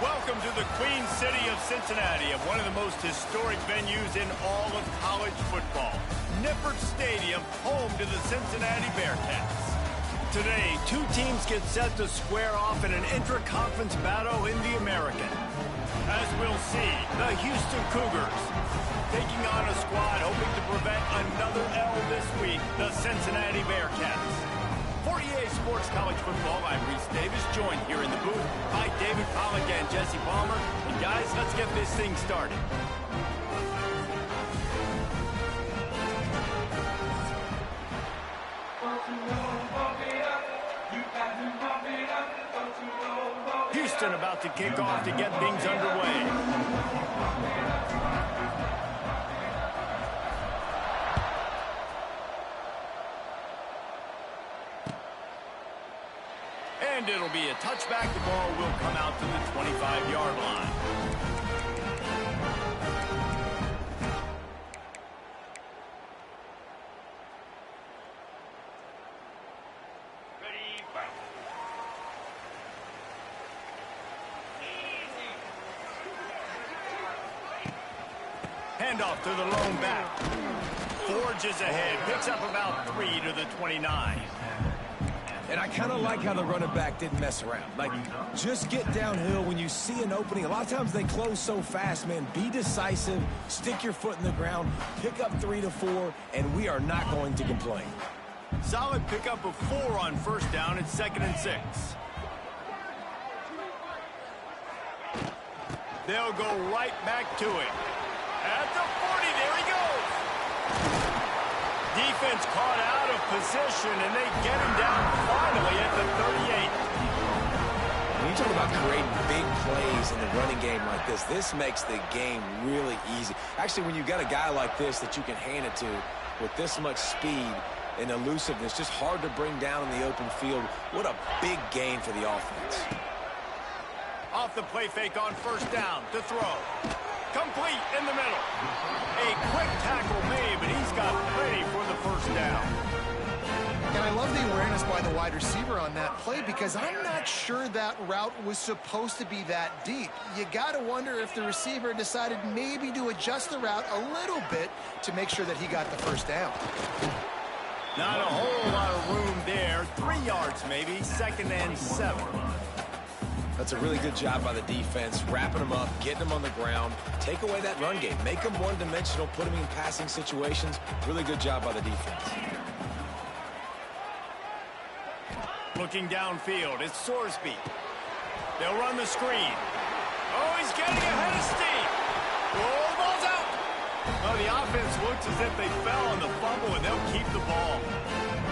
Welcome to the Queen City of Cincinnati, of one of the most historic venues in all of college football. Nippert Stadium, home to the Cincinnati Bearcats. Today, two teams get set to square off in an intra-conference battle in the American. As we'll see, the Houston Cougars taking on a squad hoping to prevent another L this week, the Cincinnati Bearcats. For EA Sports College Football, I'm Reese Davis, joined here in the booth by David Pollack and Jesse Palmer. And guys, let's get this thing started. Houston about to kick off to get things underway. And it'll be a touchback. The ball will come out to the 25-yard line. Ready, fight. Handoff to the lone back. Forges ahead. Picks up about 3 to the 29. And I kind of like how the running back didn't mess around. Like, just get downhill when you see an opening. A lot of times they close so fast, man. Be decisive, stick your foot in the ground, pick up 3 to 4, and we are not going to complain. Solid pickup of 4 on first down. It's 2nd and 6. They'll go right back to it. At the 40, there he goes. Defense caught out of position, and they get him down finally at the 38. When you talk about creating big plays in the running game like this makes the game really easy. Actually, when you got a guy like this that you can hand it to with this much speed and elusiveness, just hard to bring down in the open field, what a big gain for the offense. Off the play fake on first down to throw. Complete in the middle. A quick tackle made, but he's got plenty for the first down. And I love the awareness by the wide receiver on that play because I'm not sure that route was supposed to be that deep. You got to wonder if the receiver decided maybe to adjust the route a little bit to make sure that he got the first down. Not a whole lot of room there. 3 yards maybe, 2nd and 7. That's a really good job by the defense, wrapping them up, getting them on the ground, take away that run game, make them one-dimensional, put them in passing situations. Really good job by the defense. Looking downfield, it's Sorsby. They'll run the screen. Oh, he's getting ahead of steam. Oh, the ball's out. Oh, the offense looks as if they fell on the fumble, and they'll keep the ball.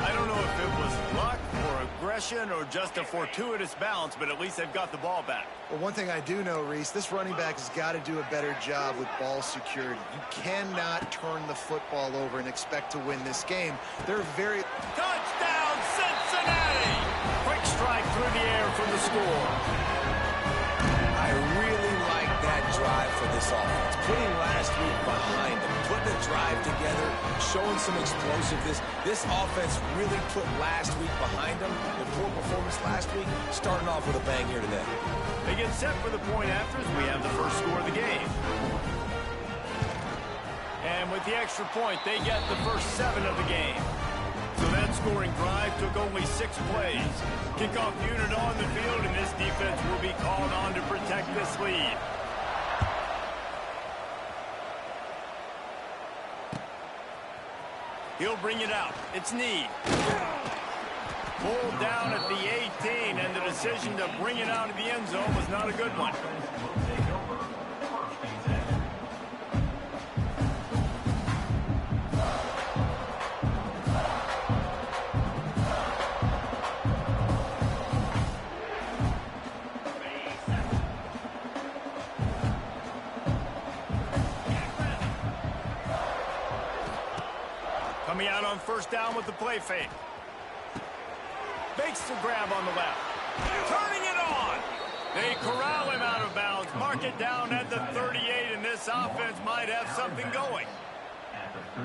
I don't know if it was luck or aggression or just a fortuitous bounce, but at least they've got the ball back. Well, one thing I do know, Reese, this running back has got to do a better job with ball security. You cannot turn the football over and expect to win this game. They're very... Touchdown, Cincinnati! Quick strike through the air for the score. I really like that drive for this offense. Putting last week behind them, putting a drive together, showing some explosiveness. This offense really put last week behind them. The poor performance last week, starting off with a bang here today. They get set for the point after as we have the first score of the game. And with the extra point, they get the first 7 of the game. So that scoring drive took only 6 plays. Kickoff unit on the field, and this defense will be called on to protect this lead. He'll bring it out. It's Need. Pulled down at the 18, and the decision to bring it out of the end zone was not a good one. Coming out on first down with the play fake. Makes the grab on the left. Turning it on. They corral him out of bounds. Mark it down at the 38, and this offense might have something going.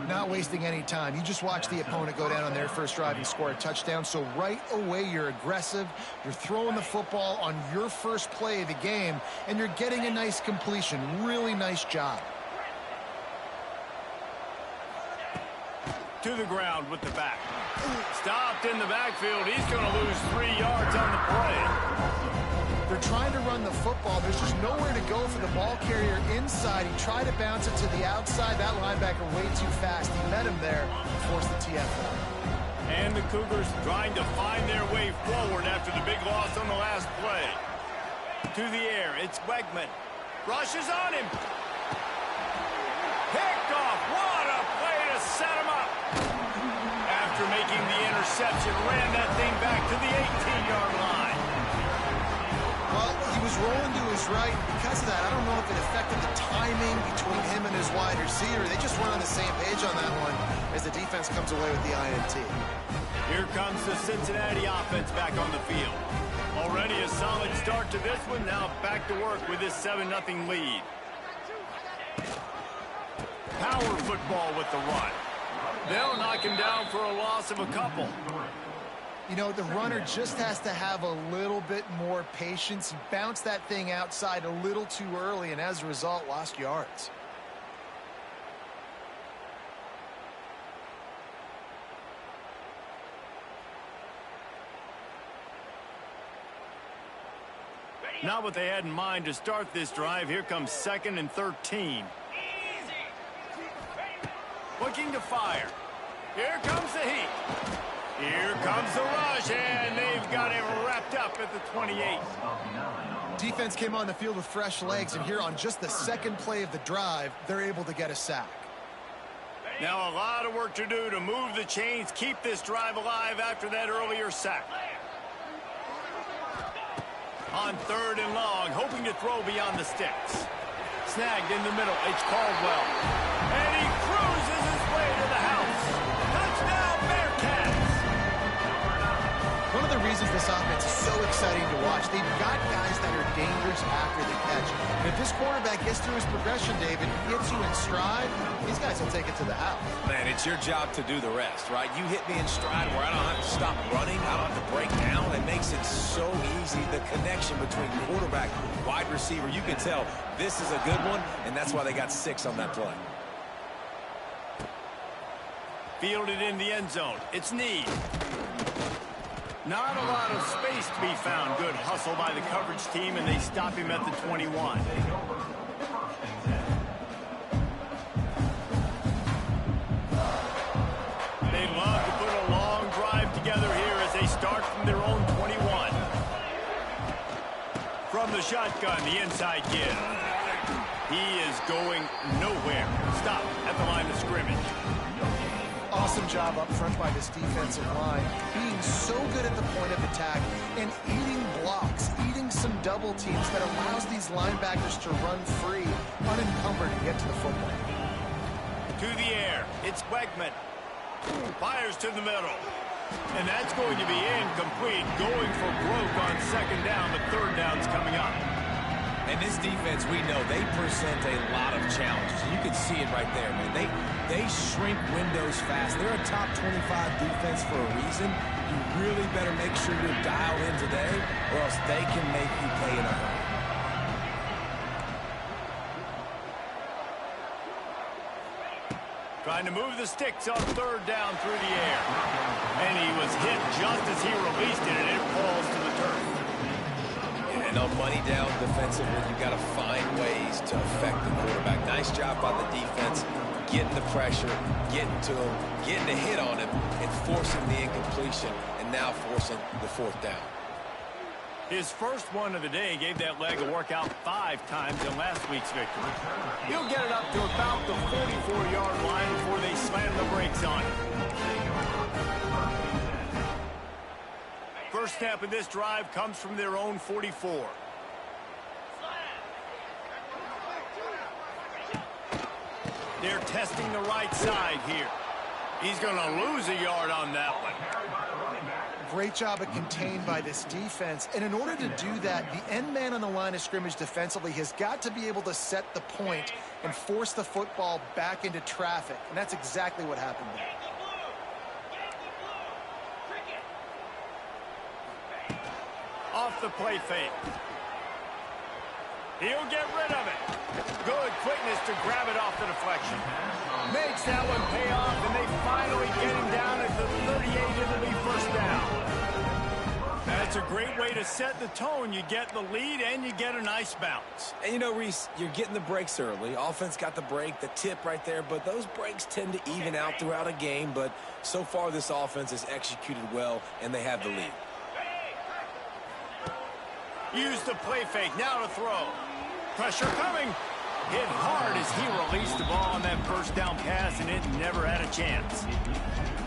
Not wasting any time. You just watch the opponent go down on their first drive and score a touchdown. So right away, you're aggressive. You're throwing the football on your first play of the game, and you're getting a nice completion. Really nice job. To the ground with the back. Stopped in the backfield. He's going to lose 3 yards on the play. They're trying to run the football. There's just nowhere to go for the ball carrier inside. He tried to bounce it to the outside. That linebacker way too fast. He met him there and forced the TFL. And the Cougars trying to find their way forward after the big loss on the last play. To the air, it's Wegman. Rushes on him. Picked off. What a play to set him up. After making the interception, ran that thing back to the 18-yard line. Well, he was rolling to his right. Because of that, I don't know if it affected the timing between him and his wide receiver. They just weren't on the same page on that one as the defense comes away with the INT. Here comes the Cincinnati offense back on the field. Already a solid start to this one. Now back to work with this 7-0 lead. Power football with the run. They'll knock him down for a loss of a couple. You know, the runner just has to have a little bit more patience. He bounced that thing outside a little too early, and as a result, lost yards. Not what they had in mind to start this drive. Here comes 2nd and 13. Looking to fire. Here comes the heat. Here comes the rush, and they've got it wrapped up at the 28. Defense came on the field with fresh legs, and here on just the second play of the drive, they're able to get a sack. Now a lot of work to do to move the chains, keep this drive alive after that earlier sack. On 3rd and long, hoping to throw beyond the sticks. Snagged in the middle, it's Caldwell. And he cruises his way to the house. Touchdown, Bearcats! One of the reasons this offense is so exciting to watch, they've got guys that are dangerous after the catch. And if this quarterback gets through his progression, David, gets you in stride, these guys will take it to the house. Man, it's your job to do the rest, right? You hit me in stride where I don't have to stop running. I don't have to break down. It makes it so easy. The connection between quarterback and wide receiver, you can tell this is a good one, and that's why they got 6 on that play. Fielded in the end zone. It's Need. Not a lot of space to be found. Good hustle by the coverage team, and they stop him at the 21. They'd love to put a long drive together here as they start from their own 21. From the shotgun, the inside give. He is going nowhere. Stop at the line of scrimmage. Awesome job up front by this defensive line, being so good at the point of attack and eating blocks, eating some double teams that allows these linebackers to run free, unencumbered, and get to the football. To the air, it's Wegman. Fires to the middle. And that's going to be incomplete, going for broke on 2nd down, but 3rd down's coming up. And this defense, we know, they present a lot of challenges. You can see it right there, man. They shrink windows fast. They're a top 25 defense for a reason. You really better make sure you're dialed in today, or else they can make you pay in a hurry. Trying to move the sticks on 3rd down through the air. And he was hit just as he released it, and it falls to the turf. And on money down defensively, you've got to find ways to affect the quarterback. Nice job by the defense, getting the pressure, getting to him, getting a hit on him, and forcing the incompletion, and now forcing the 4th down. His first one of the day gave that leg a workout 5 times in last week's victory. He'll get it up to about the 44-yard line before they slam the brakes on him. First snap of this drive comes from their own 44. They're testing the right side here. He's going to lose a yard on that one. Great job of contained by this defense. And in order to do that, the end man on the line of scrimmage defensively has got to be able to set the point and force the football back into traffic. And that's exactly what happened there. Off the play fake. He'll get rid of it. Good quickness to grab it off the deflection. Makes that one pay off, and they finally get him down at the 38. It'll be first down. That's a great way to set the tone. You get the lead, and you get a nice bounce. And, you know, Reese, you're getting the breaks early. Offense got the break, the tip right there, but those breaks tend to even out throughout a game. But so far, this offense has executed well, and they have the lead. Use the play fake. Now to throw. Pressure coming. Hit hard as he released the ball on that first down pass, and it never had a chance.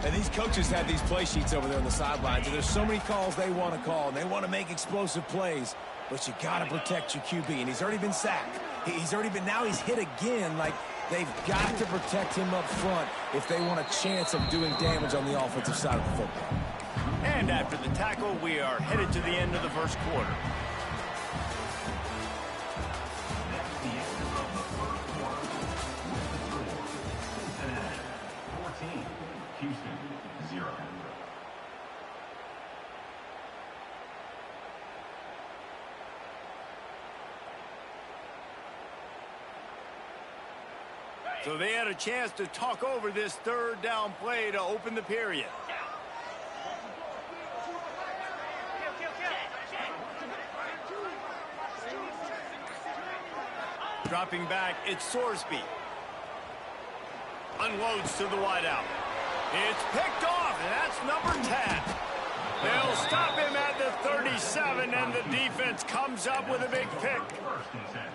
And these coaches have these play sheets over there on the sidelines, and there's so many calls they want to call, and they want to make explosive plays. But you got to protect your QB, and he's already been sacked. Now he's hit again. Like, they've got to protect him up front if they want a chance of doing damage on the offensive side of the football. And after the tackle, we are headed to the end of the first quarter. So they had a chance to talk over this third down play to open the period. Dropping back, it's Sorsby. Unloads to the wideout. It's picked off, and that's number 10. They'll stop him at the 37, and the defense comes up with a big pick.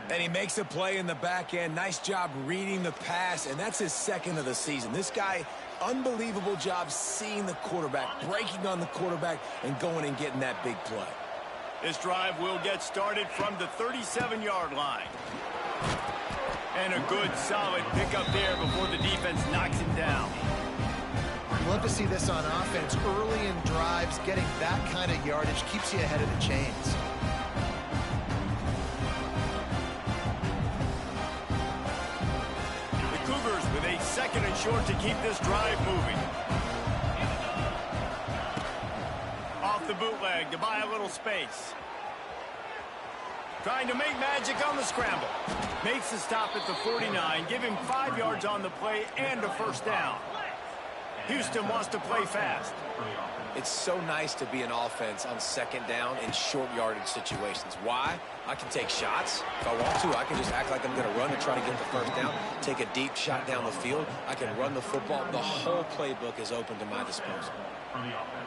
And he makes a play in the back end. Nice job reading the pass, and that's his second of the season. This guy, unbelievable job seeing the quarterback, breaking on the quarterback, and going and getting that big play. This drive will get started from the 37-yard line. And a good, solid pickup there before the defense knocks him down. Love to see this on offense. Early in drives, getting that kind of yardage keeps you ahead of the chains. The Cougars with a second and short to keep this drive moving. Off the bootleg to buy a little space. Trying to make magic on the scramble. Makes the stop at the 49. Give him 5 yards on the play and a first down. Houston wants to play fast. It's so nice to be an offense on second down in short yardage situations. Why? I can take shots. If I want to, I can just act like I'm going to run and try to get the first down. Take a deep shot down the field. I can run the football. The whole playbook is open to my disposal.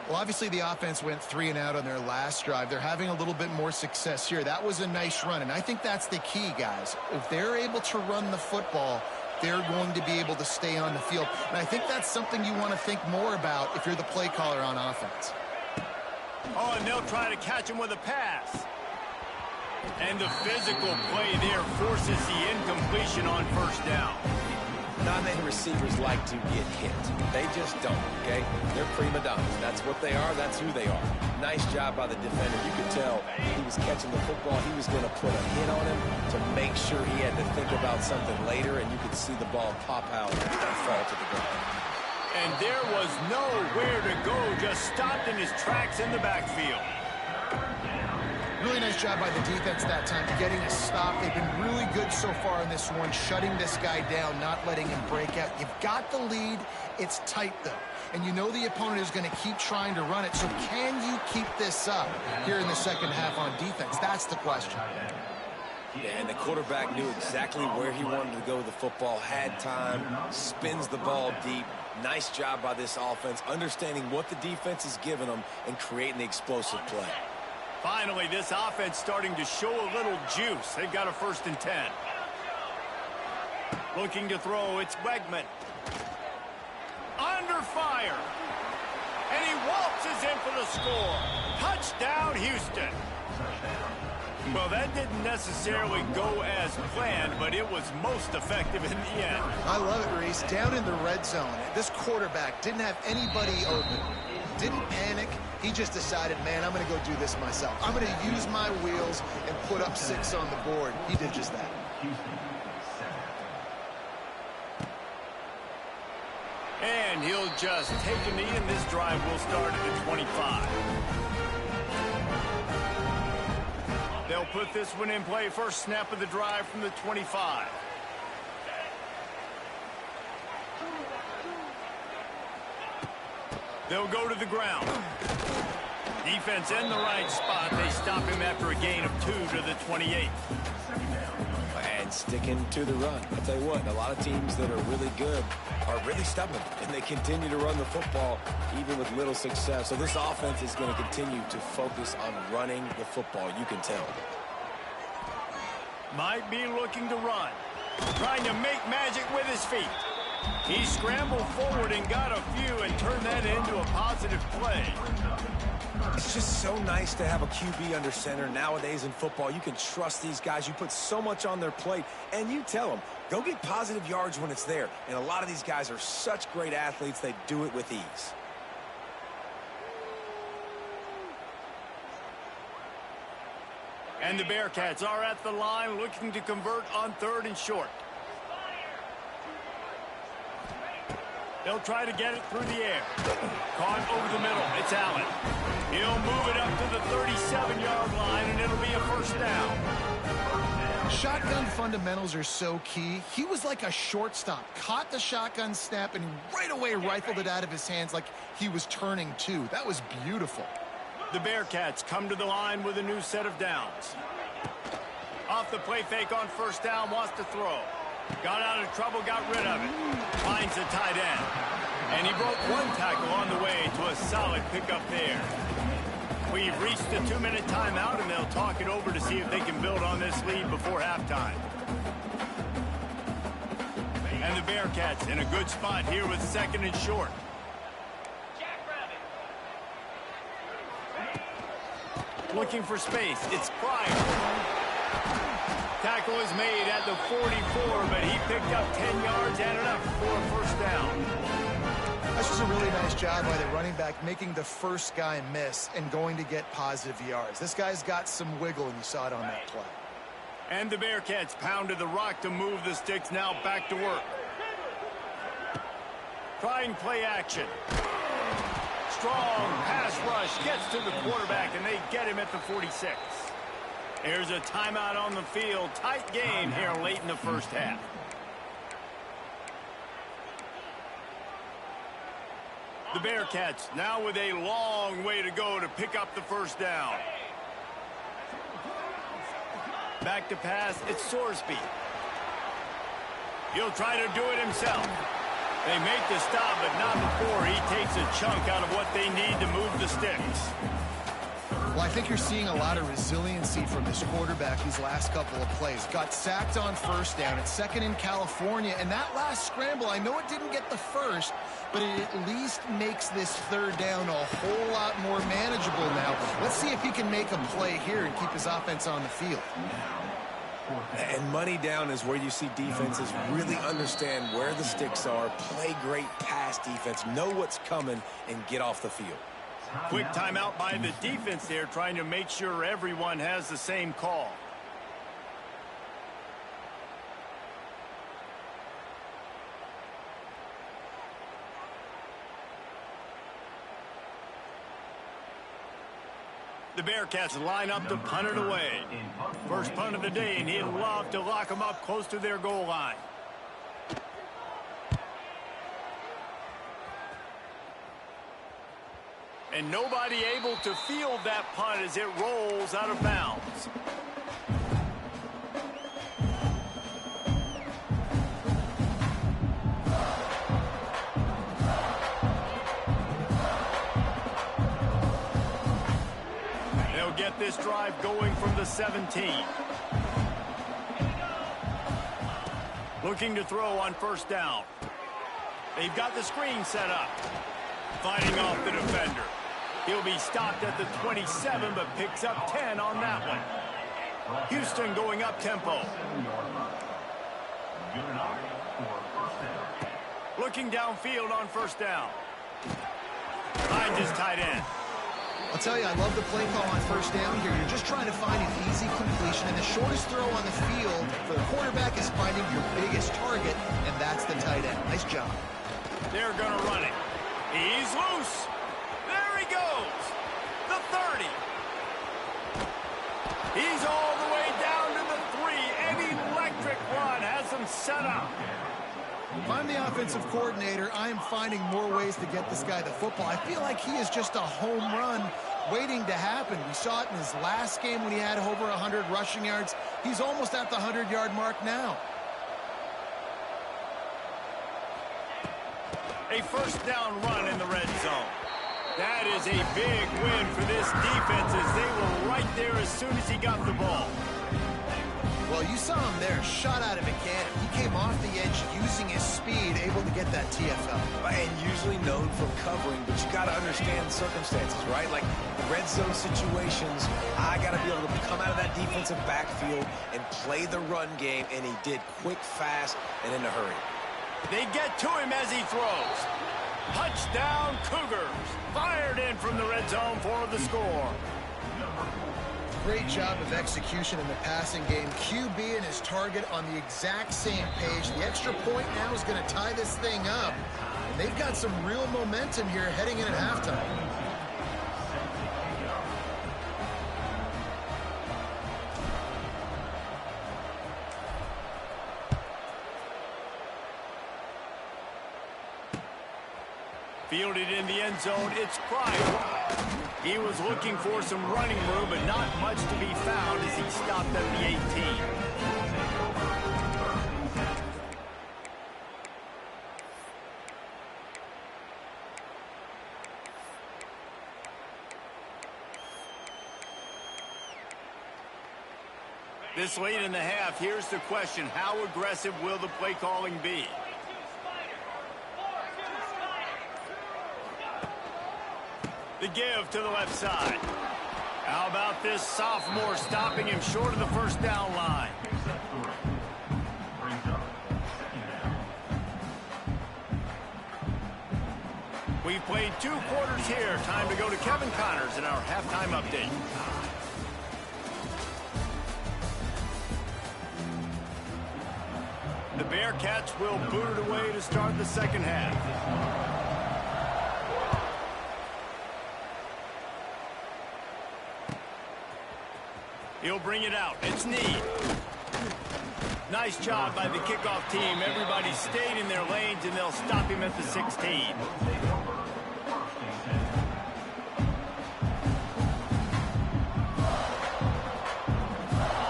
Well, obviously the offense went 3 and out on their last drive. They're having a little bit more success here. That was a nice run, and I think that's the key, guys. If they're able to run the football, they're going to be able to stay on the field. And I think that's something you want to think more about if you're the play caller on offense. Oh, and they'll try to catch him with a pass. And the physical play there forces the incompletion on first down. Not many receivers like to get hit. They just don't, okay? They're prima donnas. That's what they are. That's who they are. Nice job by the defender. You could tell he was catching the football. He was going to put a hit on him to make sure he had to think about something later, and you could see the ball pop out and fall to the ground. And there was nowhere to go, just stopped in his tracks in the backfield. Really nice job by the defense that time, getting a stop. They've been really good so far in this one, shutting this guy down, not letting him break out. You've got the lead. It's tight, though. And you know the opponent is going to keep trying to run it. So can you keep this up here in the second half on defense? That's the question. Yeah, and the quarterback knew exactly where he wanted to go with the football, had time, spins the ball deep. Nice job by this offense, understanding what the defense is giving them and creating the explosive play. Finally, this offense starting to show a little juice. They've got a 1st and 10. Looking to throw, it's Wegman. Under fire. And he waltzes in for the score. Touchdown, Houston. Well, that didn't necessarily go as planned, but it was most effective in the end. I love it, Reese. Down in the red zone, this quarterback didn't have anybody open. Didn't panic. He he just decided, man, I'm going to go do this myself. I'm going to use my wheels and put up 6 on the board. He did just that. And he'll just take a knee, and this drive will start at the 25. They'll put this one in play. First snap of the drive from the 25. They'll go to the ground. Defense in the right spot. They stop him after a gain of 2 to the 28. And sticking to the run. I'll tell you what, a lot of teams that are really good are really stubborn, and they continue to run the football even with little success. So this offense is going to continue to focus on running the football. You can tell. Might be looking to run. Trying to make magic with his feet. He scrambled forward and got a few and turned that into a positive play. It's just so nice to have a QB under center nowadays in football. You can trust these guys. You put so much on their plate, and you tell them, go get positive yards when it's there. And a lot of these guys are such great athletes, they do it with ease. And the Bearcats are at the line looking to convert on 3rd and short. They'll try to get it through the air. Caught over the middle. It's Allen. He'll move it up to the 37-yard line, and it'll be a first down. Shotgun fundamentals are so key. He was like a shortstop. Caught the shotgun snap and right away rifled it out of his hands like he was turning 2. That was beautiful. The Bearcats come to the line with a new set of downs. Off the play fake on first down, wants to throw. Got out of trouble, got rid of it. Finds the tight end. And he broke 1 tackle on the way to a solid pickup there. We've reached the 2-minute timeout, and they'll talk it over to see if they can build on this lead before halftime. And the Bearcats in a good spot here with 2nd and short. Looking for space. It's Pryor. Tackle is made at the 44, but he picked up 10 yards and enough for a first down. That's just a really nice job by the running back, making the first guy miss and going to get positive yards. This guy's got some wiggle, and you saw it on that play. And the Bearcats pounded the rock to move the sticks. Now back to work. Trying play action. Strong pass rush gets to the quarterback, and they get him at the 46. There's a timeout on the field. Tight game here late in the first half. The Bearcats now with a long way to go to pick up the first down. Back to pass, it's Sorsby. He'll try to do it himself. They make the stop, but not before he takes a chunk out of what they need to move the sticks. Well, I think you're seeing a lot of resiliency from this quarterback these last couple of plays. Got sacked on first down. It's 2nd in California. And that last scramble, I know it didn't get the first, but it at least makes this 3rd down a whole lot more manageable now. Let's see if he can make a play here and keep his offense on the field. And money down is where you see defenses really understand where the sticks are, play great pass defense, know what's coming, and get off the field. Quick timeout by the defense there, trying to make sure everyone has the same call. The Bearcats line up to punt it away. First punt of the day, and he'd love to lock them up close to their goal line. And nobody able to field that punt as it rolls out of bounds. They'll get this drive going from the 17. Looking to throw on first down. They've got the screen set up. Fighting off the defender. He'll be stopped at the 27, but picks up 10 on that one. Houston going up tempo. Looking downfield on first down. Finds his tight end. I'll tell you, I love the play call on first down here. You're just trying to find an easy completion, and the shortest throw on the field for the quarterback is finding your biggest target, and that's the tight end. Nice job. They're going to run it. He's loose. There he goes. The 30. He's all the way down to the 3. An electric run has him set up. If I'm the offensive coordinator, I am finding more ways to get this guy the football. I feel like he is just a home run waiting to happen. We saw it in his last game when he had over 100 rushing yards. He's almost at the 100-yard mark now. A first down run in the red zone. That is a big win for this defense as they were right there as soon as he got the ball. Well, you saw him there, shot out of a cannon. He came off the edge using his speed, able to get that TFL. And usually known for covering, but you got to understand the circumstances, right? Like red zone situations, I got to be able to come out of that defensive backfield and play the run game, and he did quick, fast, and in a hurry. They get to him as he throws. Touchdown Cougars. Fired in from the red zone for the score. Great job of execution in the passing game. QB and his target on the exact same page. The extra point now is going to tie this thing up. And they've got some real momentum here heading in at halftime. Fielded in the end zone, it's Cryer. He was looking for some running room, but not much to be found as he stopped at the 18. This late in the half, here's the question. How aggressive will the play calling be? The give to the left side. How about this sophomore stopping him short of the first down line? We've played 2 quarters here. Time to go to Kevin Connors in our halftime update. The Bearcats will boot it away to start the second half. He'll bring it out. It's Need. Nice job by the kickoff team. Everybody stayed in their lanes, and they'll stop him at the 16.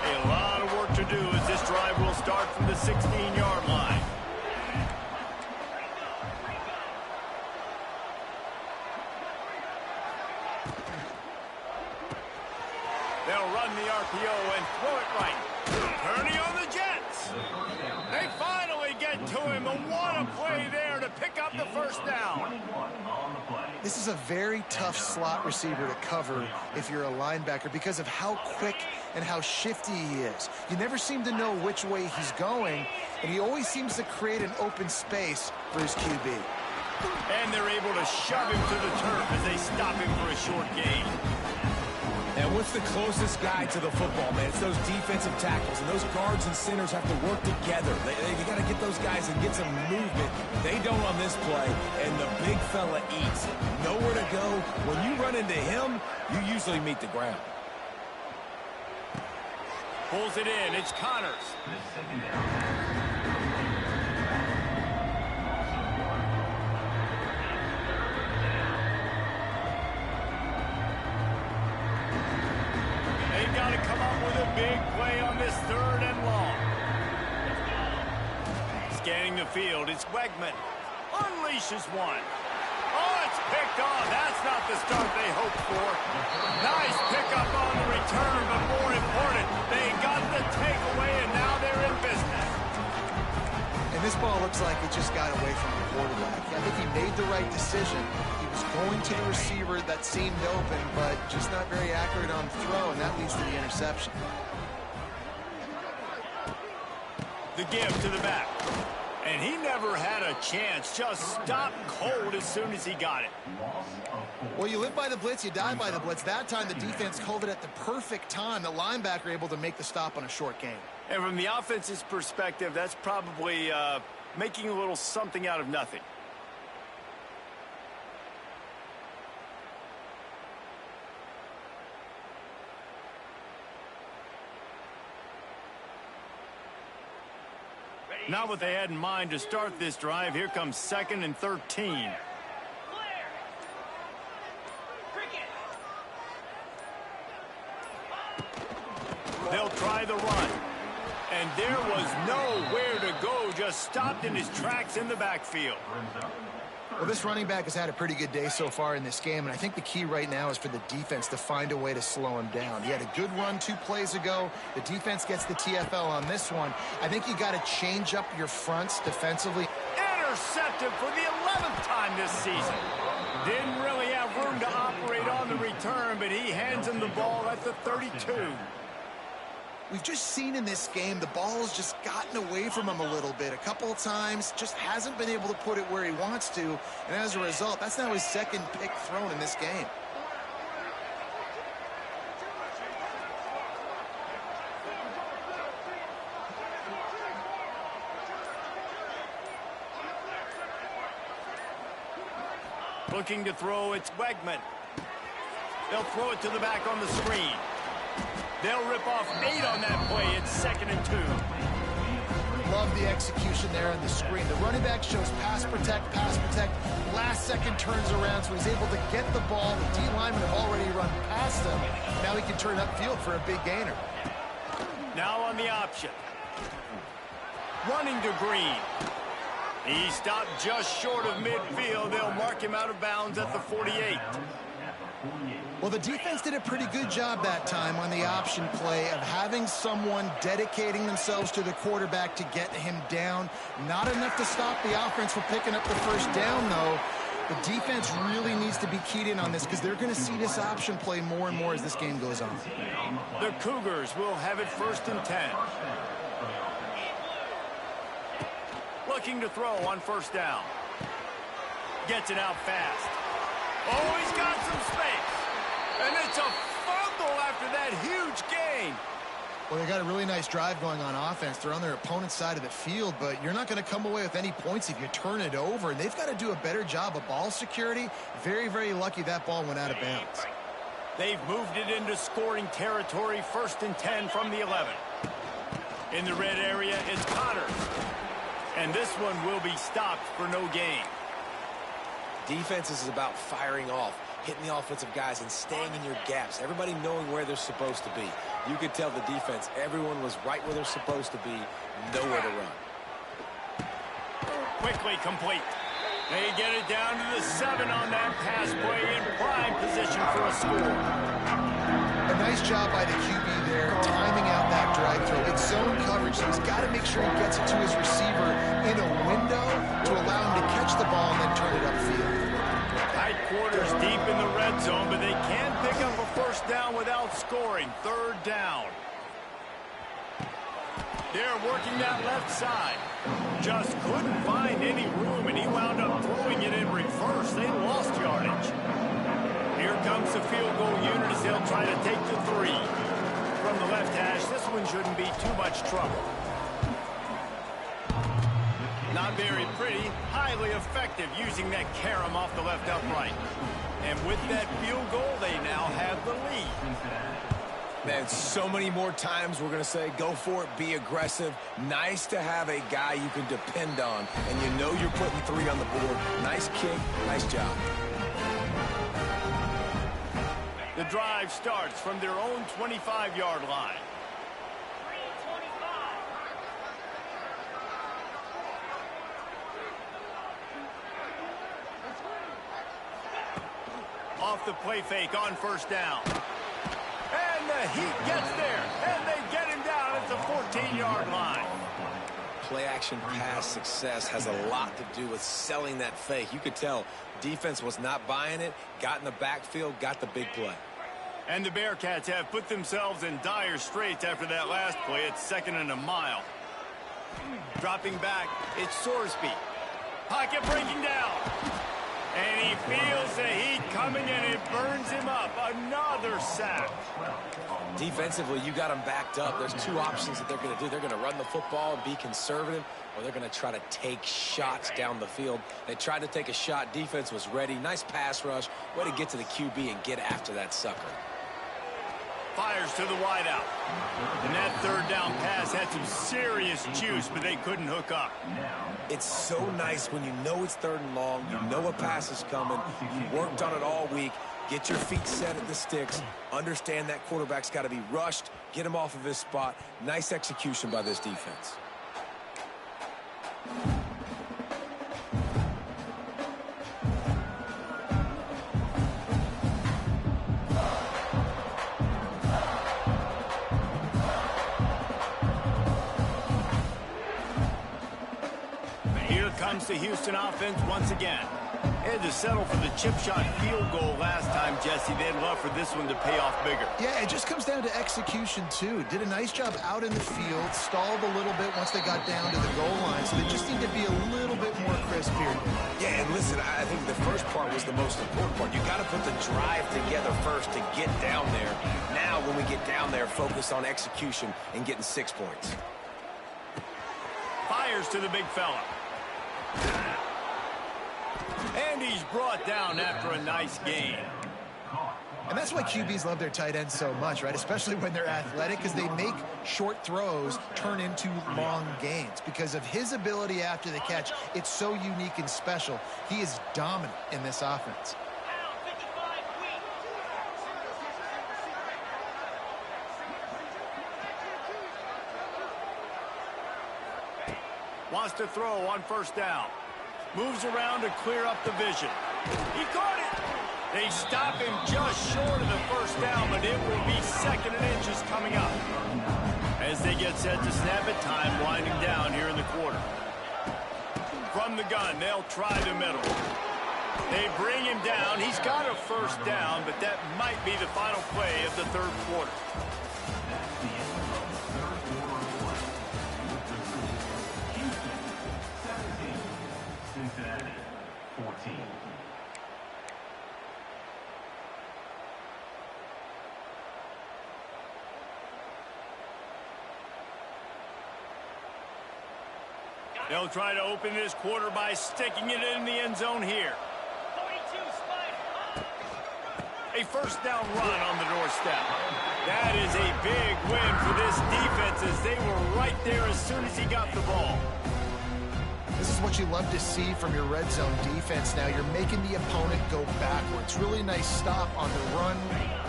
A lot of work to do as this drive will start from the 16-yard line. They'll run the RPO and throw it right. Kearney on the Jets. They finally get to him. And what a play there to pick up the first down. This is a very tough slot receiver to cover if you're a linebacker because of how quick and how shifty he is. You never seem to know which way he's going, and he always seems to create an open space for his QB. And they're able to shove him to the turf as they stop him for a short gain. And what's the closest guy to the football, man? It's those defensive tackles, and those guards and centers have to work together. They got to get those guys and get some movement. They don't on this play, and the big fella eats. Nowhere to go. When you run into him, you usually meet the ground. Pulls it in. It's Connors. They've got to come up with a big play on this 3rd and long. Scanning the field, it's Wegman. Unleashes one. Oh, it's picked off. That's not the start they hoped for. Nice pickup on the return, but more important, they got the takeaway, and now they're in business. And this ball looks like it just got away from the quarterback. I think he made the right decision. He was going to the receiver that seemed open, but just not very accurate on the throw, and that leads to the interception. The give to the back. And he never had a chance. Just stopped cold as soon as he got it. Well, you live by the blitz, you die by the blitz. That time the defense called it at the perfect time. The linebacker able to make the stop on a short gain. And from the offense's perspective, that's probably making a little something out of nothing. Not what they had in mind to start this drive. Here comes 2nd and 13. They'll try the run. And there was nowhere to go. Just stopped in his tracks in the backfield. Well, this running back has had a pretty good day so far in this game, and I think the key right now is for the defense to find a way to slow him down. He had a good run 2 plays ago. The defense gets the TFL on this one. I think you got to change up your fronts defensively. Intercepted for the 11th time this season. Didn't really have room to operate on the return, but he hands him the ball at the 32. We've just seen in this game the ball's just gotten away from him a little bit. A couple of times, just hasn't been able to put it where he wants to. And as a result, that's now his 2nd pick thrown in this game. Looking to throw, it's Wegman. They'll throw it to the back on the screen. They'll rip off 8 on that play. It's 2nd and 2. Love the execution there on the screen. The running back shows pass protect, last second turns around, so he's able to get the ball. The D linemen have already run past him. Now he can turn upfield for a big gainer. Now on the option. Running to Green. He stopped just short of midfield. They'll mark him out of bounds at the 48. Well, the defense did a pretty good job that time on the option play of having someone dedicating themselves to the quarterback to get him down. Not enough to stop the offense from picking up the first down, though. The defense really needs to be keyed in on this because they're going to see this option play more and more as this game goes on. The Cougars will have it 1st and 10. Looking to throw on 1st down. Gets it out fast. Oh, he's got some space. And it's a fumble after that huge gain. Well, they got a really nice drive going on offense. They're on their opponent's side of the field, but you're not going to come away with any points if you turn it over. And they've got to do a better job of ball security. Very, very lucky that ball went out of bounds. They've moved it into scoring territory. 1st and 10 from the 11. In the red area, it's Cotter. And this one will be stopped for no gain. Defense is about firing off, hitting the offensive guys and staying in your gaps. Everybody knowing where they're supposed to be. You could tell the defense, everyone was right where they're supposed to be, nowhere to run. Quickly complete. They get it down to the 7 on that pass play in prime position for a score. A nice job by the QB there, timing out that drive throw. It's zone coverage, so he's got to make sure he gets it to his receiver in a window to allow him to catch the ball and then turn it upfield. Tight quarters deep in the red zone, but they can pick up a 1st down without scoring. 3rd down. They're working that left side. Just couldn't find any room, and he wound up throwing it in reverse. They lost yardage. Here comes the field goal unit as they'll try to take the 3. From the left hash, this one shouldn't be too much trouble. Not very pretty, highly effective using that carom off the left upright. And with that field goal, they now have the lead. Man, so many more times we're going to say, go for it, be aggressive. Nice to have a guy you can depend on, and you know you're putting 3 on the board. Nice kick, nice job. The drive starts from their own 25-yard line. Off the play fake on 1st down. And the Heat gets there, and they get him down at the 14-yard line. Play-action pass success has a lot to do with selling that fake. You could tell defense was not buying it, got in the backfield, got the big play. And the Bearcats have put themselves in dire straits after that last play. It's 2nd and a mile. Dropping back, it's Sorsby. Pocket breaking down. And he feels the heat coming, and it burns him up. Another sack. Defensively, you got them backed up. There's two options that they're going to do. They're going to run the football and be conservative, or they're going to try to take shots down the field. They tried to take a shot. Defense was ready. Nice pass rush. Way to get to the QB and get after that sucker. Fires to the wideout. And that third down pass had some serious juice, but they couldn't hook up. It's so nice when you know it's 3rd and long, you know a pass is coming, you worked on it all week, get your feet set at the sticks, understand that quarterback's got to be rushed, get him off of his spot. Nice execution by this defense. Comes the Houston offense once again. They had to settle for the chip shot field goal last time, Jesse. They'd love for this one to pay off bigger. Yeah, it just comes down to execution, too. Did a nice job out in the field, stalled a little bit once they got down to the goal line, so they just need to be a little bit more crisp here. Yeah, and listen, I think the first part was the most important part. You got to put the drive together first to get down there. Now, when we get down there, focus on execution and getting 6 points. Fires to the big fella. And he's brought down after a nice gain. And that's why QBs love their tight ends so much, right? Especially when they're athletic, because they make short throws turn into long gains. Because of his ability after the catch, it's so unique and special. He is dominant in this offense. Wants to throw on 1st down. Moves around to clear up the vision. He caught it. They stop him just short of the 1st down, but it will be 2nd and inches coming up. As they get set to snap it, time winding down here in the quarter. From the gun, they'll try the middle. They bring him down. He's got a 1st down, but that might be the final play of the 3rd quarter. Cincinnati, 14. They'll try to open this quarter by sticking it in the end zone here. A 1st down run on the doorstep. That is a big win for this defense as they were right there as soon as he got the ball. This is what you love to see from your red zone defense now. You're making the opponent go backwards. Really nice stop on the run,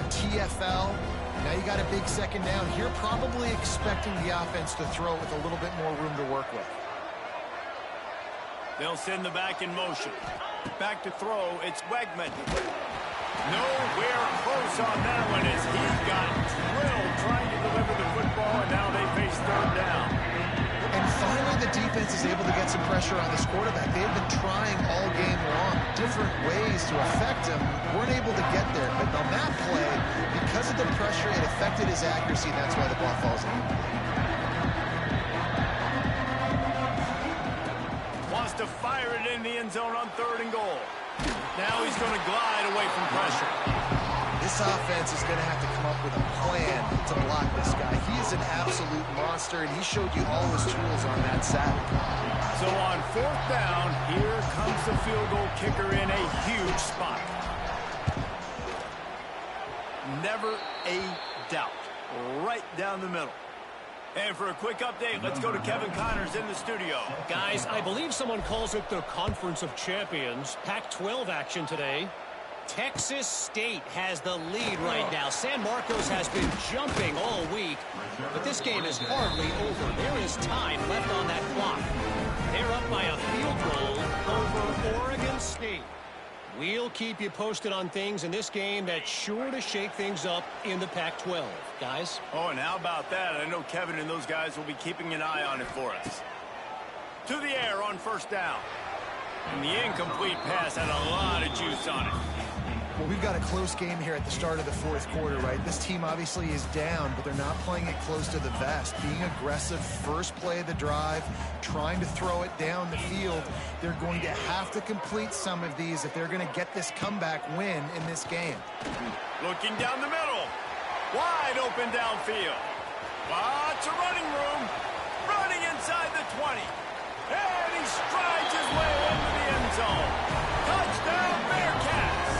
TFL. Now you got a big 2nd down. You're probably expecting the offense to throw with a little bit more room to work with. They'll send the back in motion. Back to throw, it's Wegman. Nowhere close on that one as he got drilled trying to deliver the football, and now they face 3rd down. And finally, the defense is able to get some pressure on this quarterback. They've been trying all game long different ways to affect him. Weren't able to get there. But on that play, because of the pressure, it affected his accuracy, and that's why the ball falls in. Wants to fire it in the end zone on 3rd and goal. Now he's going to glide away from pressure. This offense is going to have to come up with a plan to block this guy. He is an absolute monster, and he showed you all his tools on that sack. So on 4th down, here comes the field goal kicker in a huge spot. Never a doubt. Right down the middle. And for a quick update, let's go to Kevin Connors in the studio. Guys, I believe someone calls it the Conference of Champions. Pac-12 action today. Texas State has the lead right now. San Marcos has been jumping all week, but this game is hardly over. There is time left on that clock. They're up by a field goal over Oregon State. We'll keep you posted on things in this game that's sure to shake things up in the Pac-12. Guys? Oh, and how about that? I know Kevin and those guys will be keeping an eye on it for us. To the air on 1st down. And the incomplete pass had a lot of juice on it. Well, we've got a close game here at the start of the fourth quarter, right? This team obviously is down, but they're not playing it close to the vest. Being aggressive, first play of the drive, trying to throw it down the field. They're going to have to complete some of these if they're going to get this comeback win in this game. Looking down the middle. Wide open downfield. Lots of running room. Running inside the 20. And he strides his way into the end zone. Touchdown, Bearcats!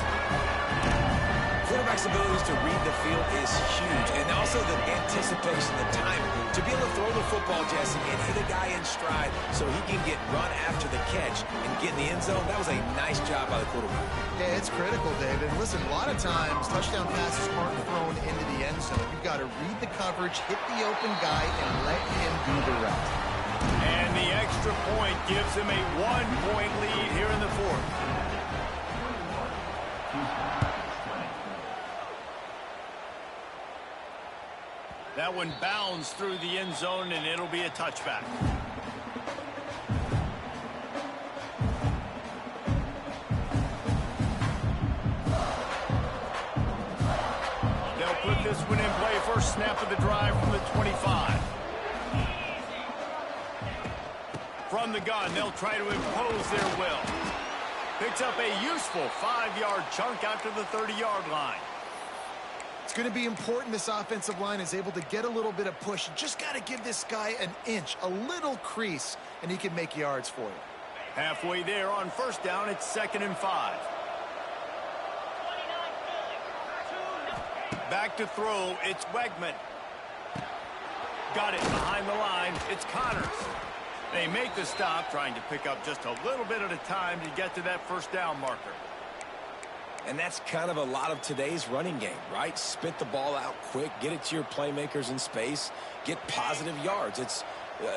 Quarterback's abilities to read the field is huge, and also the anticipation, the timing. To be able to throw the football, Jesse, and hit a guy in stride so he can get run after the catch and get in the end zone, that was a nice job by the quarterback. Yeah, it's critical, David. And listen, a lot of times, touchdown passes aren't thrown into the end zone. You've got to read the coverage, hit the open guy, and let him do the rest. And the extra point gives him a 1-point lead here in the fourth. That one bounds through the end zone, and it'll be a touchback. They'll put this one in play. First snap of the drive from the 25. From the gun, they'll try to impose their will. Picks up a useful 5-yard chunk out to the 30-yard line. It's going to be important this offensive line is able to get a little bit of push. You just got to give this guy an inch, a little crease, and he can make yards for you. Halfway there on first down, it's 2nd and 5. Back to throw, it's Wegman. Got it behind the line, it's Connors. They make the stop, trying to pick up just a little bit at a time to get to that first down marker. And that's kind of a lot of today's running game, right? Spit the ball out quick, get it to your playmakers in space, get positive yards. It's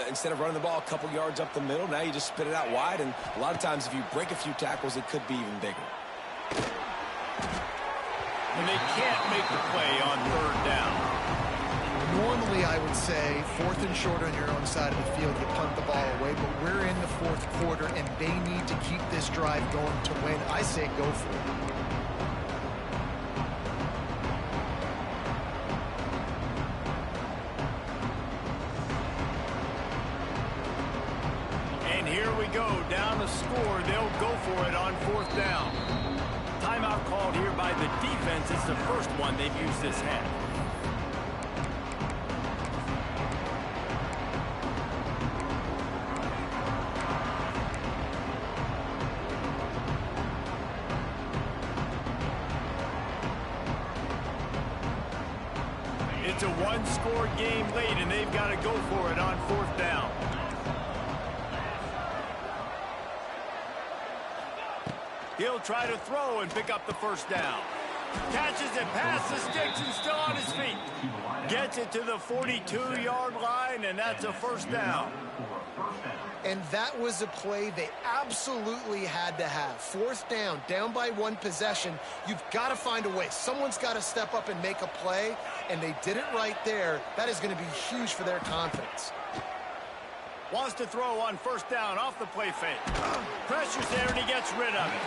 instead of running the ball a couple yards up the middle, now you just spit it out wide, and a lot of times if you break a few tackles, it could be even bigger. And they can't make the play on third down. Normally, I would say 4th and short on your own side of the field, you punt the ball away, but we're in the fourth quarter, and they need to keep this drive going to win. I say go for it. Down the score, they'll go for it on fourth down. Timeout called here by the defense. It's the first one they've used this half. It's a one-score game late, and they've got to go for it on fourth down. He'll try to throw and pick up the first down. Catches it past the sticks and still on his feet. Gets it to the 42-yard line, and that's a first down. And that was a play they absolutely had to have. Fourth down, down by one possession. You've got to find a way. Someone's got to step up and make a play, and they did it right there. That is going to be huge for their confidence. Wants to throw on first down off the play fake. Pressure's there, and he gets rid of it.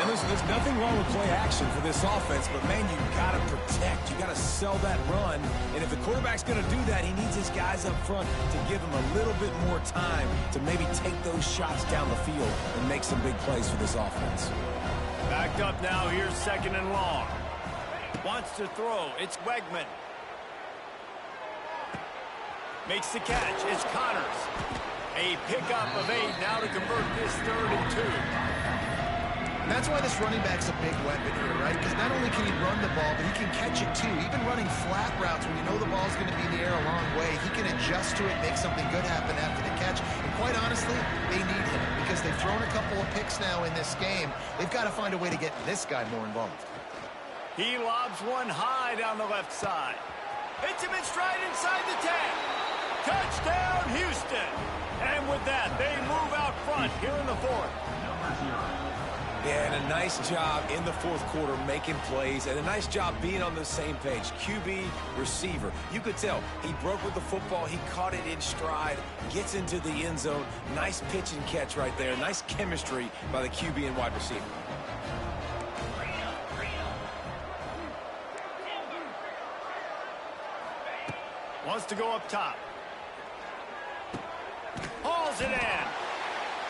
And listen, there's nothing wrong with play action for this offense, but, man, you got to protect. You got to sell that run. And if the quarterback's going to do that, he needs his guys up front to give him a little bit more time to maybe take those shots down the field and make some big plays for this offense. Backed up now. Here's 2nd and long. Wants to throw. It's Wegman. Makes the catch. It's Connors. A pickup of 8 now to convert this 3rd and 2. And that's why this running back's a big weapon here, right? Because not only can he run the ball, but he can catch it too. Even running flat routes when you know the ball's going to be in the air a long way, he can adjust to it, make something good happen after the catch. And quite honestly, they need him because they've thrown a couple of picks now in this game. They've got to find a way to get this guy more involved. He lobs one high down the left side. Hits him in stride inside the 10. Touchdown, Houston. And with that, they move out front here in the fourth. Yeah, and a nice job in the fourth quarter making plays, and a nice job being on the same page. QB, receiver. You could tell he broke with the football. He caught it in stride, gets into the end zone. Nice pitch and catch right there. Nice chemistry by the QB and wide receiver. Wants to go up top. Hauls it in.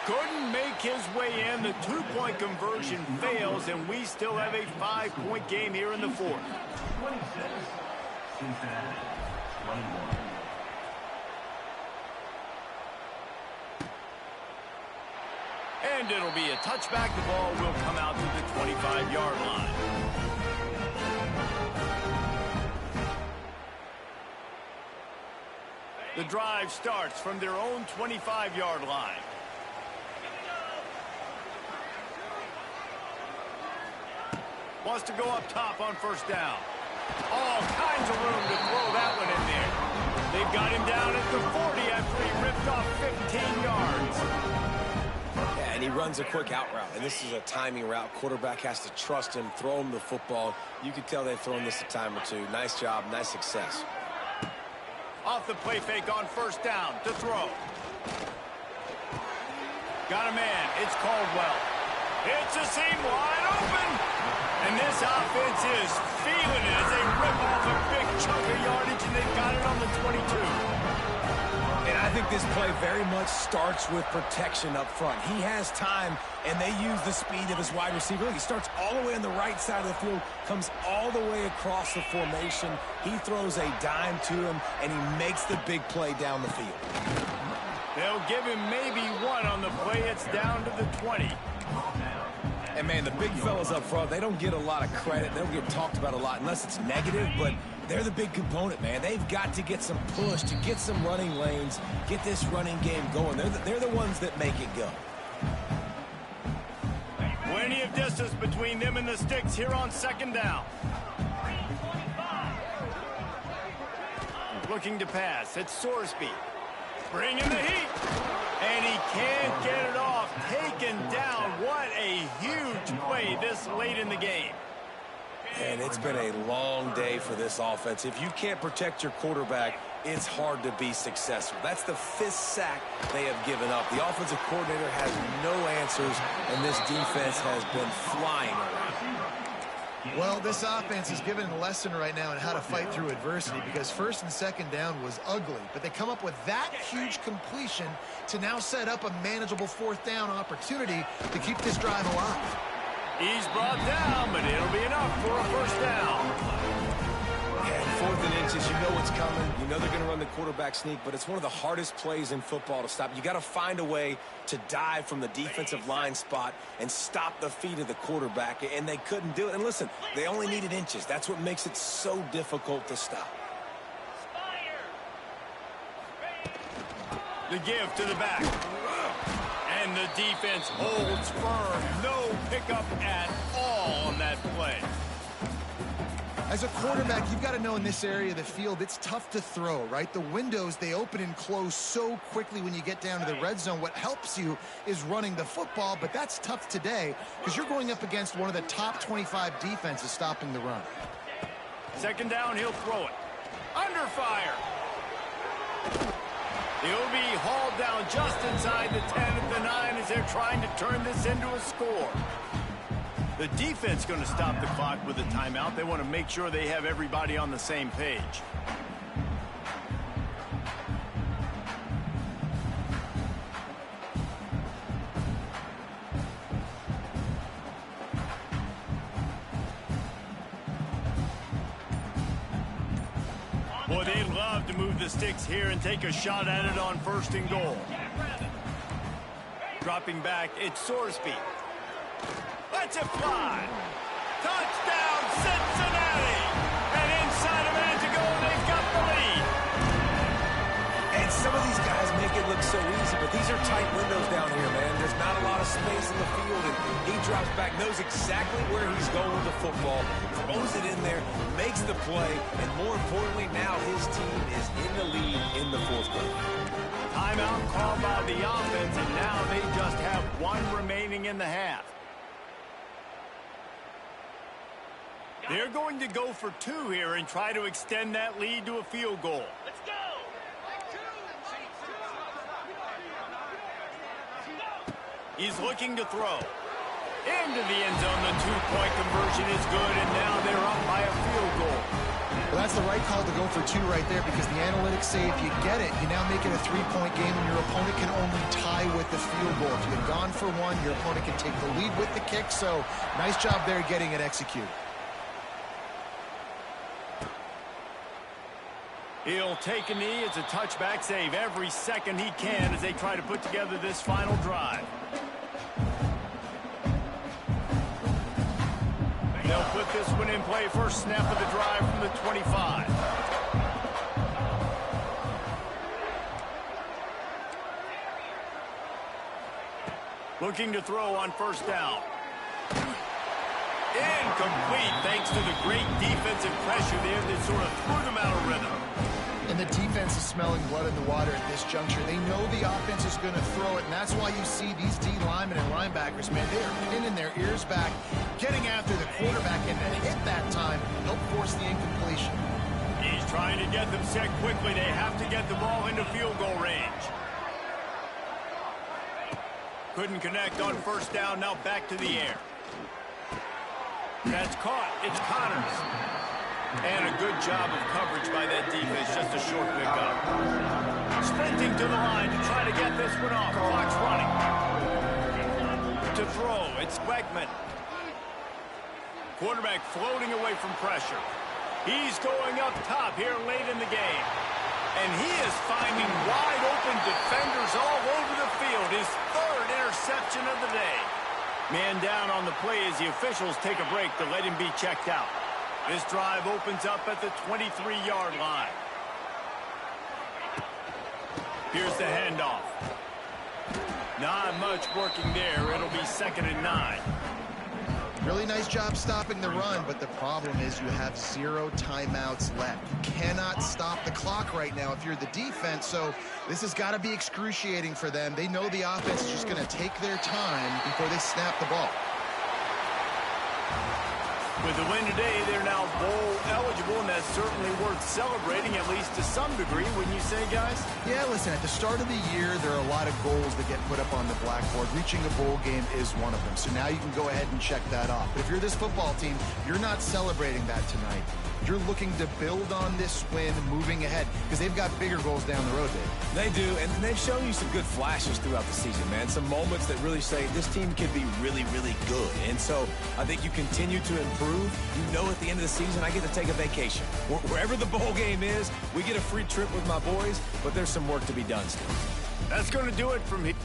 Couldn't make his way in. The two-point conversion fails, and we still have a 5-point game here in the fourth. 26, Cincinnati, 21. And it'll be a touchback. The ball will come out to the 25-yard line. The drive starts from their own 25-yard line. Wants to go up top on first down. All kinds of room to throw that one in there. They've got him down at the 40 after he ripped off 15 yards. Yeah, and he runs a quick out route, and this is a timing route. Quarterback has to trust him, throw him the football. You can tell they've thrown this a time or two. Nice job, nice success. Off the play fake on first down to throw. Got a man. It's Caldwell. It's a seam wide open. And this offense is feeling it as they rip off a big chunk of yardage, and they've got it on the 22. And I think this play very much starts with protection up front. He has time, and they use the speed of his wide receiver. He starts all the way on the right side of the field, comes all the way across the formation. He throws a dime to him, and he makes the big play down the field. They'll give him maybe one on the play. It's down to the 20. And, man, the big fellas up front, they don't get a lot of credit. They don't get talked about a lot unless it's negative, but they're the big component, man. They've got to get some push, to get some running lanes, get this running game going. They're the ones that make it go. Plenty of distance between them and the sticks here on second down. Looking to pass. It's Sorsby. Bringing the heat. And he can't get it off. Taken down. What a huge play this late in the game. And it's been a long day for this offense. If you can't protect your quarterback, it's hard to be successful. That's the 5th sack they have given up. The offensive coordinator has no answers, and this defense has been flying around. Well, this offense is given a lesson right now on how to fight through adversity, because first and second down was ugly, but they come up with that huge completion to now set up a manageable fourth down opportunity to keep this drive alive. He's brought down, but it'll be enough for a first down. And 4th and inches, you know what's coming. You know they're going to run the quarterback sneak, but it's one of the hardest plays in football to stop. You got to find a way to dive from the defensive line spot and stop the feet of the quarterback, and they couldn't do it. And listen, they only needed inches. That's what makes it so difficult to stop. The give to the back. And the defense holds firm. No pickup at all on that play. As a quarterback, you've got to know in this area of the field, it's tough to throw, right? The windows, they open and close so quickly when you get down to the red zone. What helps you is running the football, but that's tough today because you're going up against one of the top 25 defenses stopping the run. Second down, he'll throw it. Under fire. He'll be hauled down just inside the 10 at the 9 as they're trying to turn this into a score. The defense going to stop the clock with a timeout. They want to make sure they have everybody on the same page. Boy, they'd love to move the sticks here and take a shot at it on 1st and goal. Dropping back, it's Sorsby. Let's it fly. Touchdown, Cincinnati. And inside a minute to go, they've got the lead. And some of these guys make it look so easy, but these are tight windows down here, man. There's not a lot of space in the field, and he drops back, knows exactly where he's going with the football, throws it in there, makes the play, and more importantly, now his team is in the lead in the 4th quarter. Timeout called by the offense, and now they just have one remaining in the half. They're going to go for 2 here and try to extend that lead to a field goal. Let's go! He's looking to throw. Into the end zone, the 2-point conversion is good, and now they're up by a field goal. Well, that's the right call to go for 2 right there because the analytics say if you get it, you now make it a 3-point game and your opponent can only tie with the field goal. If you've gone for 1, your opponent can take the lead with the kick. So nice job there getting it executed. He'll take a knee. It's a touchback save every second he can as they try to put together this final drive. They'll put this one in play. First snap of the drive from the 25. Looking to throw on first down. Incomplete thanks to the great defensive pressure there that sort of threw them out of rhythm. And the defense is smelling blood in the water at this juncture. They know the offense is going to throw it, and that's why you see these D linemen and linebackers, man, they are pinning their ears back, getting after the quarterback, and then hit that time, help force the incompletion. He's trying to get them set quickly. They have to get the ball into field goal range. Couldn't connect on first down, now back to the air. That's caught. It's Connors. And a good job of coverage by that defense. Just a short pickup. Sprinting to the line to try to get this one off. Clock's running. To throw, it's Wegman. Quarterback floating away from pressure. He's going up top here late in the game. And he is finding wide open defenders all over the field. His 3rd interception of the day. Man down on the play as the officials take a break to let him be checked out. This drive opens up at the 23-yard line. Here's the handoff. Not much working there. It'll be 2nd and 9. Really nice job stopping the run, but the problem is you have 0 timeouts left. You cannot stop the clock right now if you're the defense, so this has got to be excruciating for them. They know the offense is just going to take their time before they snap the ball. With the win today, they're now bowl eligible, and that's certainly worth celebrating, at least to some degree, wouldn't you say, guys? Yeah, listen, at the start of the year, there are a lot of goals that get put up on the blackboard. Reaching a bowl game is one of them, so now you can go ahead and check that off. But if you're this football team, you're not celebrating that tonight. You're looking to build on this win moving ahead because they've got bigger goals down the road, Dave. They do, and they've shown you some good flashes throughout the season, man. Some moments that really say this team can be really, really good. And so I think you continue to improve. You know at the end of the season, I get to take a vacation. Wherever the bowl game is, we get a free trip with my boys, but there's some work to be done still. That's going to do it from here.